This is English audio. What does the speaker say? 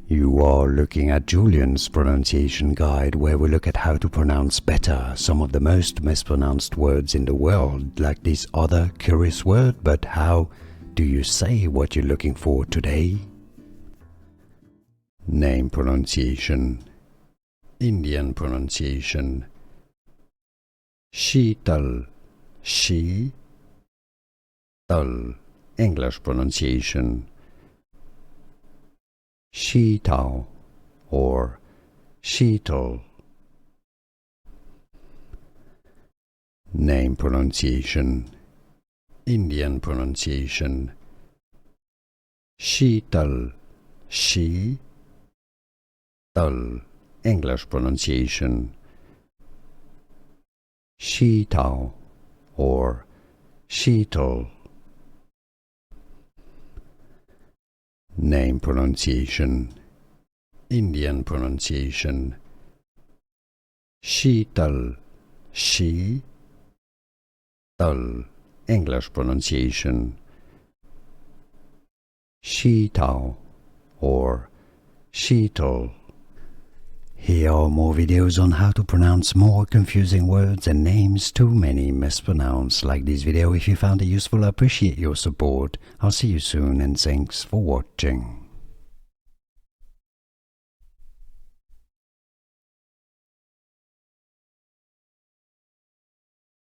You are looking at Julian's pronunciation guide, where we look at how to pronounce better some of the most mispronounced words in the world, like this other curious word. But how do you say what you're looking for today? Name pronunciation, Indian pronunciation. Sheetal, she, tal, English pronunciation. Sheetal or Sheetal. Name pronunciation, Indian pronunciation. Sheetal, she, tal, English pronunciation. Sheetal or Sheetal. Name pronunciation, Indian pronunciation. Sheetal, she, tal, English pronunciation. Sheetal or Sheetal. Here are more videos on how to pronounce more confusing words and names too many mispronounced. Like this video if you found it useful. I appreciate your support. I'll see you soon and thanks for watching.